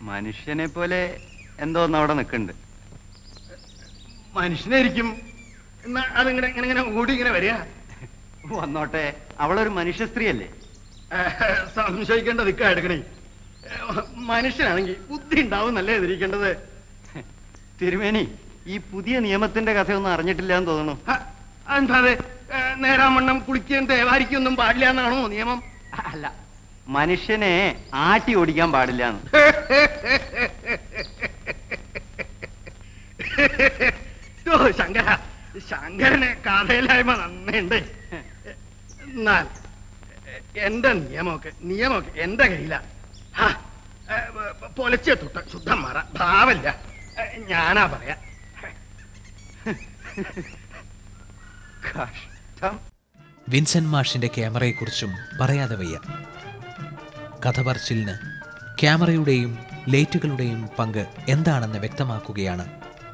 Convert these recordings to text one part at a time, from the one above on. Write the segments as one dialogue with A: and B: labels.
A: മനുഷ്യനെ പോലെ എന്തോന്ന് അവിടെ നിൽക്കുന്നുണ്ട്.
B: മനുഷ്യനായിരിക്കും. എന്നാ അതിങ്ങനെ ഇങ്ങനെ ഇങ്ങനെ ഓടി ഇങ്ങനെ വരിക.
A: വന്നോട്ടെ, അവളൊരു മനുഷ്യ സ്ത്രീയല്ലേ?
B: സംശയിക്കേണ്ട ദിക്കാ എടുക്കണേ. മനുഷ്യനാണെങ്കിൽ ബുദ്ധി ഉണ്ടാവും നല്ലേ എതിരിക്കേണ്ടത്.
A: തിരുമേനി, ഈ പുതിയ നിയമത്തിന്റെ കഥയൊന്നും അറിഞ്ഞിട്ടില്ല എന്ന് തോന്നുന്നു.
B: എന്താ നേരാമണ്ണം കുളിക്കുകയും തേവാരിക്കൊന്നും പാടില്ല എന്നാണോ നിയമം?
A: അല്ല, മനുഷ്യനെ ആട്ടി ഓടിക്കാൻ പാടില്ല.
B: ശങ്കര, ശങ്കരനെ കഥയിലായ്മ നന്നുണ്ട്. എന്നാൽ എന്റെ നിയമമൊക്കെ എന്റെ കയ്യിലാ. പൊലച്ചെ തൊട്ട് ശുദ്ധം മാറ ഭാവല്ല. ഞാനാ പറയാ.
C: വിൻസെന്റ് മാഷിന്റെ ക്യാമറയെക്കുറിച്ചും പറയാതെ വയ്യ. കഥ പറച്ചിലിന് ക്യാമറയുടെയും ലൈറ്റുകളുടെയും പങ്ക് എന്താണെന്ന് വ്യക്തമാക്കുകയാണ്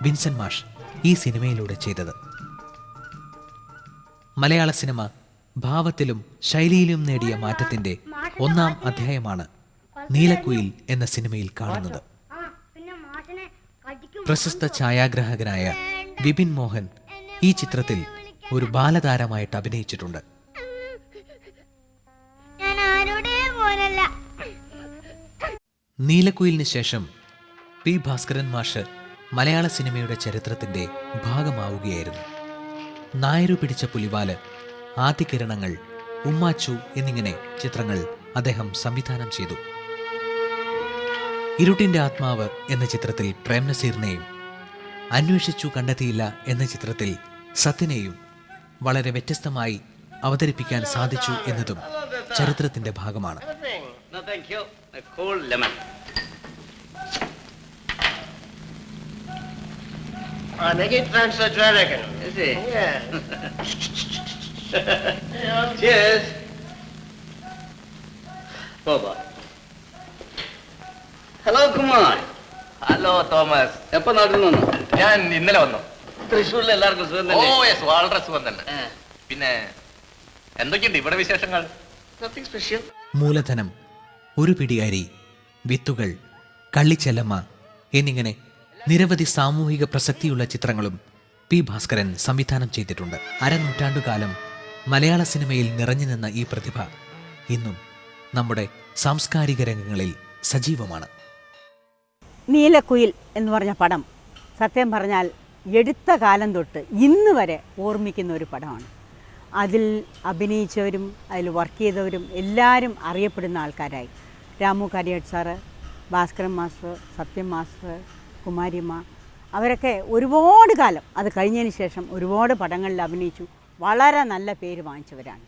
C: വിൻസെന്റ് മാഷ് ഈ സിനിമയിലൂടെ ചെയ്തത്. മലയാള സിനിമ ഭാവത്തിലും ശൈലിയിലും നേടിയ മാറ്റത്തിന്റെ ഒന്നാം അധ്യായമാണ് നീലക്കുയിൽ എന്ന സിനിമയിൽ കാണുന്നത്. പ്രശസ്ത ഛായാഗ്രാഹകനായ വിപിൻ മോഹൻ ഈ ചിത്രത്തിൽ ഒരു ബാലതാരമായിട്ട് അഭിനയിച്ചിട്ടുണ്ട്. നീലക്കുയിലിന് ശേഷം പി ഭാസ്കരൻ മാഷ് മലയാള സിനിമയുടെ ചരിത്രത്തിന്റെ ഭാഗമാവുകയായിരുന്നു. നായരു പിടിച്ച പുലിവാല്, ആദ്യകിരണങ്ങൾ, ഉമ്മാച്ചു എന്നിങ്ങനെ ചിത്രങ്ങൾ അദ്ദേഹം സംവിധാനം ചെയ്തു. ഇരുട്ടിന്റെ ആത്മാവ് എന്ന ചിത്രത്തിൽ പ്രേം നസീറിനെയും, അന്വേഷിച്ചു കണ്ടെത്തിയില്ല എന്ന ചിത്രത്തിൽ സത്യനെയും വളരെ വ്യത്യസ്തമായി അവതരിപ്പിക്കാൻ സാധിച്ചു എന്നതും ചരിത്രത്തിന്റെ ഭാഗമാണ്.
D: ഹലോ കുമാർ.
E: Hello Thomas.
D: എപ്പോ നാട്ടിൽ വന്നു?
E: ഞാൻ ഇന്നലെ വന്നു.
D: തൃശ്ശൂരിൽ എല്ലാവർക്കും സുഖം തന്നെ?
E: ഓ യെസ്, വളരെ സുഖം തന്നെ. പിന്നെ എന്തൊക്കെയുണ്ട് ഇവിടെ വിശേഷങ്ങൾ?
D: Nothing special.
C: മൂലധനം, ഒരു പിടികാരി, വിത്തുകൾ, കള്ളിച്ചെല്ലമ്മ എന്നിങ്ങനെ നിരവധി സാമൂഹിക പ്രസക്തിയുള്ള ചിത്രങ്ങളും പി ഭാസ്കരൻ സംവിധാനം ചെയ്തിട്ടുണ്ട്. അരനൂറ്റാണ്ടുകാലം മലയാള സിനിമയിൽ നിറഞ്ഞു നിന്ന ഈ പ്രതിഭ ഇന്നും നമ്മുടെ സാംസ്കാരിക രംഗങ്ങളിൽ സജീവമാണ്.
F: നീലക്കുയിൽ എന്ന് പറഞ്ഞ പടം സത്യം പറഞ്ഞാൽ എടുത്ത കാലം തൊട്ട് ഇന്ന് വരെ ഓർമ്മിക്കുന്ന ഒരു പടമാണ്. അതിൽ അഭിനയിച്ചവരും അതിൽ വർക്ക് ചെയ്തവരും എല്ലാവരും അറിയപ്പെടുന്ന ആൾക്കാരായി. രാമു കാര്യാട്ട് സാറ്, ഭാസ്കരൻ മാസ്റ്റർ, സത്യം മാസ്റ്റർ, കുമാരിയമ്മ, അവരൊക്കെ ഒരുപാട് കാലം അത് കഴിഞ്ഞതിന് ശേഷം ഒരുപാട് പടങ്ങളിൽ അഭിനയിച്ചു. വളരെ നല്ല പേര് വാങ്ങിച്ചവരാണ്.